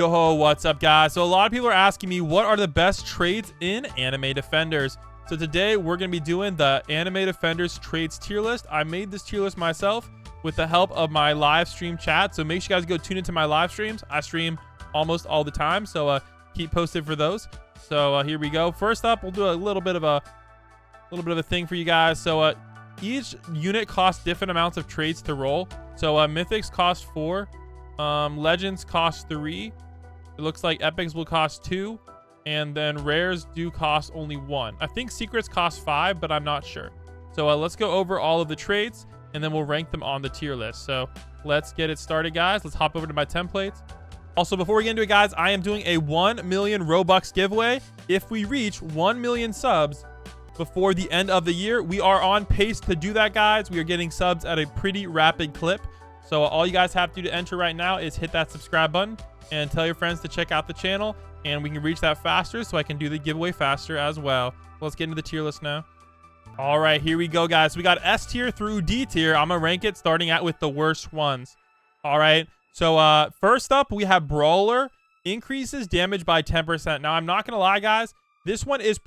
Yo, what's up, guys? So a lot of people are asking me what are the best traits in Anime Defenders. So today we're going to be doing the Anime Defenders traits tier list. I made this tier list myself with the help of my live stream chat. So make sure you guys go tune into my live streams. I stream almost all the time, so keep posted for those. So here we go. First up, we'll do a little bit of a thing for you guys. So each unit costs different amounts of traits to roll. So mythics cost 4, legends cost 3. It looks like epics will cost 2, and then rares do cost only 1. I think secrets cost 5, but I'm not sure. So let's go over all of the traits, and then we'll rank them on the tier list. So let's get it started, guys. Let's hop over to my templates. Also, before we get into it, guys, I am doing a 1 million Robux giveaway. If we reach 1 million subs before the end of the year, we are on pace to do that, guys. We are getting subs at a pretty rapid clip. So all you guys have to do to enter right now is hit that subscribe button and tell your friends to check out the channel, and we can reach that faster so I can do the giveaway faster as well. Let's get into the tier list now. All right, here we go, guys. We got S tier through D tier. I'm gonna rank it starting out with the worst ones. All right, so first up we have Brawler. Increases damage by 10%. Now I'm not gonna lie, guys, this one is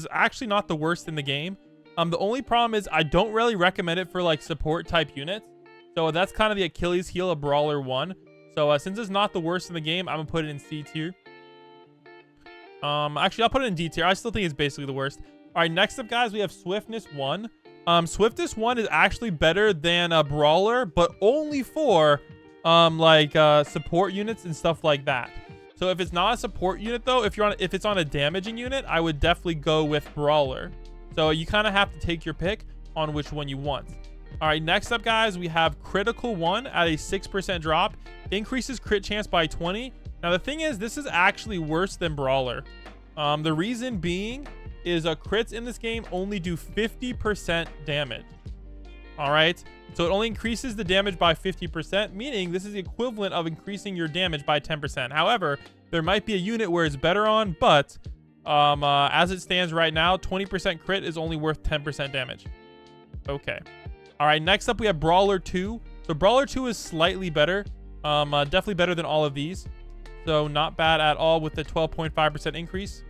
actually not the worst in the game. The only problem is I don't really recommend it for like support type units. So that's kind of the Achilles heel of Brawler 1. So since it's not the worst in the game, I'm gonna put it in C tier. Actually, I'll put it in D tier. I still think it's basically the worst. All right, next up, guys, we have Swiftness 1. Swiftness 1 is actually better than a Brawler, but only for support units and stuff like that. So if it's not a support unit though, if it's on a damaging unit, I would definitely go with Brawler. So you kind of have to take your pick on which one you want. All right, next up, guys, we have Critical 1 at a 6% drop. Increases crit chance by 20. Now, the thing is, this is actually worse than Brawler. The reason being is crits in this game only do 50% damage. All right, so it only increases the damage by 50%, meaning this is the equivalent of increasing your damage by 10%. However, there might be a unit where it's better on, but as it stands right now, 20% crit is only worth 10% damage. Okay. All right, next up we have Brawler 2. So Brawler 2 is slightly better. Definitely better than all of these. So not bad at all with the 12.5% increase.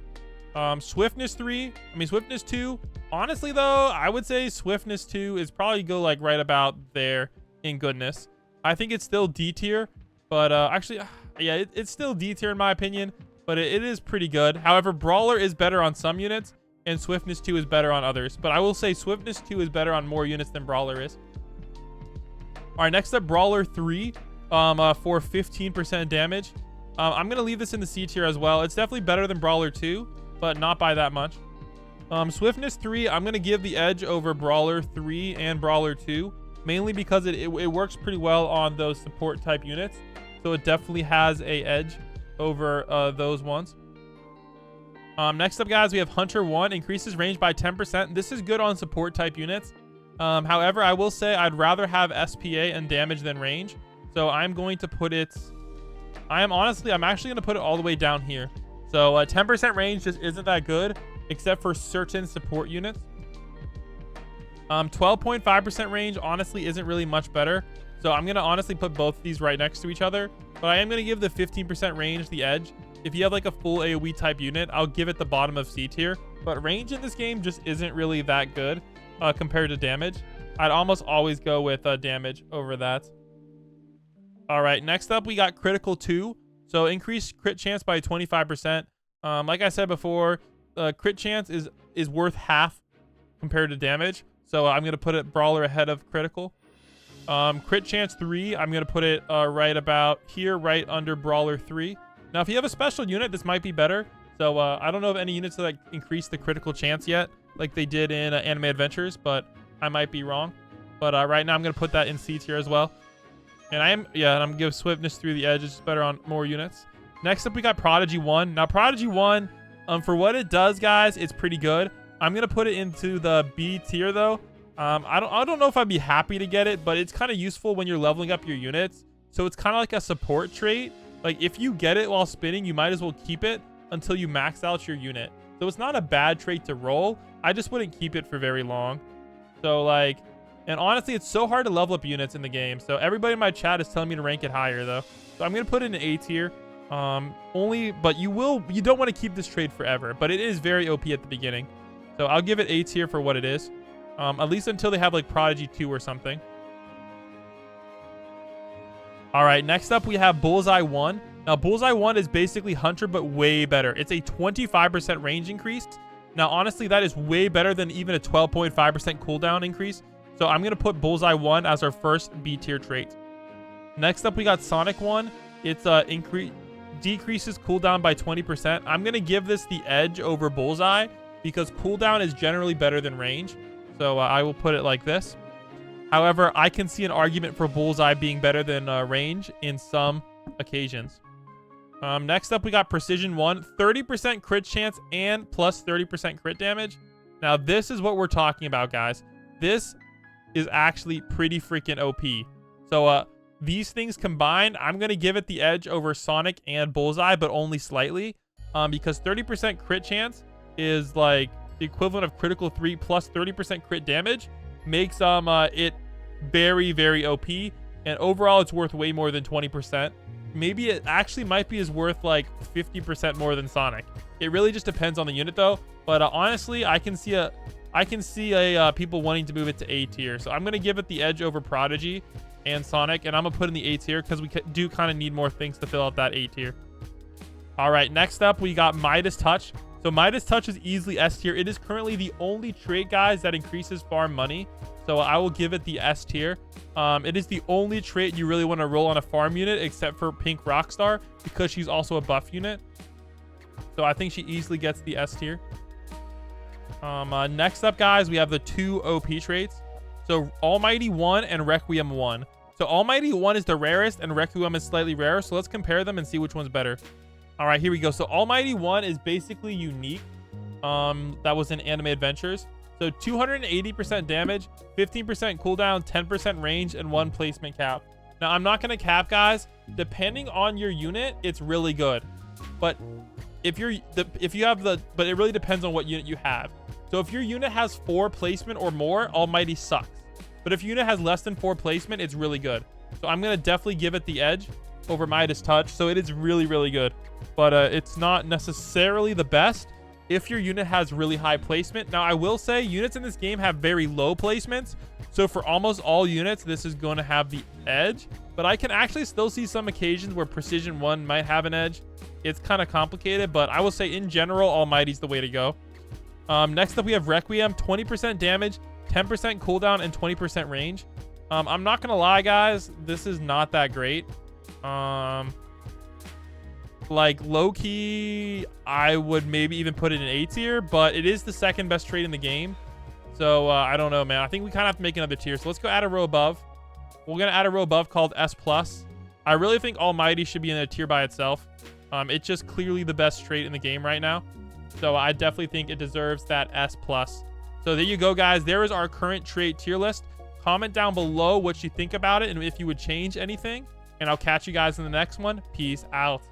Swiftness 2. Honestly, though, I would say Swiftness 2 is probably go like right about there in goodness. I think it's still D tier, but actually, yeah, it's still D tier in my opinion, but it is pretty good. However, Brawler is better on some units, and Swiftness 2 is better on others. But I will say Swiftness 2 is better on more units than Brawler is. All right, next up, Brawler 3 for 15% damage. I'm going to leave this in the C tier as well. It's definitely better than Brawler 2, but not by that much. Swiftness 3, I'm going to give the edge over Brawler 3 and Brawler 2, mainly because it works pretty well on those support type units. So it definitely has a edge over those ones. Next up, guys, we have Hunter 1. Increases range by 10%. This is good on support type units. However, I will say I'd rather have SPA and damage than range. So I'm going to put it... I'm actually going to put it all the way down here. So 10% range just isn't that good, except for certain support units. 12.5% range honestly isn't really much better. So I'm going to honestly put both of these right next to each other. But I am going to give the 15% range the edge. If you have like a full AoE type unit, I'll give it the bottom of C tier. But range in this game just isn't really that good compared to damage. I'd almost always go with damage over that. All right, next up we got Critical 2. So increased crit chance by 25%. Like I said before, crit chance is worth half compared to damage. So I'm going to put it Brawler ahead of Critical. Crit chance 3, I'm going to put it right about here, right under Brawler 3. Now, if you have a special unit, this might be better. So I don't know of any units that increase the critical chance yet, like they did in Anime Adventures, but I might be wrong. But right now, I'm going to put that in C tier as well. And I'm going to give Swiftness through the edge. It's just better on more units. Next up, we got Prodigy 1. Now, Prodigy 1, for what it does, guys, it's pretty good. I'm going to put it into the B tier, though. I don't know if I'd be happy to get it, but it's kind of useful when you're leveling up your units. So it's kind of like a support trait. Like, if you get it while spinning, you might as well keep it until you max out your unit. So it's not a bad trait to roll. I just wouldn't keep it for very long. So, like, and honestly, it's so hard to level up units in the game. So everybody in my chat is telling me to rank it higher, though. So I'm going to put it in A tier. But you don't want to keep this trait forever, but it is very OP at the beginning. So I'll give it A tier for what it is. At least until they have like Prodigy 2 or something. All right, next up we have Bullseye 1. Now, Bullseye 1 is basically Hunter, but way better. It's a 25% range increase. Now, honestly, that is way better than even a 12.5% cooldown increase. So I'm going to put Bullseye 1 as our first B tier trait. Next up, we got Sonic 1. It's decreases cooldown by 20%. I'm going to give this the edge over Bullseye because cooldown is generally better than range. So I will put it like this. However, I can see an argument for Bullseye being better than range in some occasions. Next up, we got Precision 1. 30% crit chance and plus 30% crit damage. Now, this is what we're talking about, guys. This is actually pretty freaking OP. So, these things combined, I'm going to give it the edge over Sonic and Bullseye, but only slightly. Because 30% crit chance is like the equivalent of critical 3 plus 30% crit damage. Makes it very, very OP. And overall, it's worth way more than 20%. Maybe it actually might be worth like 50% more than Sonic. It really just depends on the unit though. But honestly, I can see people wanting to move it to A tier. So I'm going to give it the edge over Prodigy and Sonic. And I'm going to put in the A tier because we do kind of need more things to fill out that A tier. All right, next up, we got Midas Touch. So Midas Touch is easily S tier. It is currently the only trait, guys, that increases farm money. So I will give it the S tier. It is the only trait you really want to roll on a farm unit except for Pink Rockstar because she's also a buff unit. So I think she easily gets the S tier. Next up, guys, we have the 2 OP traits. So Almighty 1 and Requiem 1. So Almighty 1 is the rarest and Requiem is slightly rarer. So let's compare them and see which one's better. All right, here we go. So Almighty 1 is basically unique. That was in Anime Adventures. So 280% damage, 15% cooldown, 10% range, and 1 placement cap. Now, I'm not going to cap, guys. Depending on your unit, it's really good. But it really depends on what unit you have. So if your unit has 4 placement or more, Almighty sucks. But if your unit has less than 4 placement, it's really good. So I'm going to definitely give it the edge over Midas Touch. So it is really, really good. But it's not necessarily the best if your unit has really high placement. Now, I will say units in this game have very low placements. So for almost all units, this is going to have the edge. But I can actually still see some occasions where Precision 1 might have an edge. It's kind of complicated, but I will say in general, Almighty's the way to go. Next up, we have Requiem. 20% damage, 10% cooldown, and 20% range. I'm not going to lie, guys. This is not that great. Like low-key, I would maybe even put it in A tier, but it is the second best trait in the game. So I don't know, man. I think we kind of have to make another tier. So let's go add a row above. We're going to add a row above called S+. I really think Almighty should be in a tier by itself. It's just clearly the best trait in the game right now. So I definitely think it deserves that S+. So there you go, guys. There is our current trait tier list. Comment down below what you think about it and if you would change anything. And I'll catch you guys in the next one. Peace out.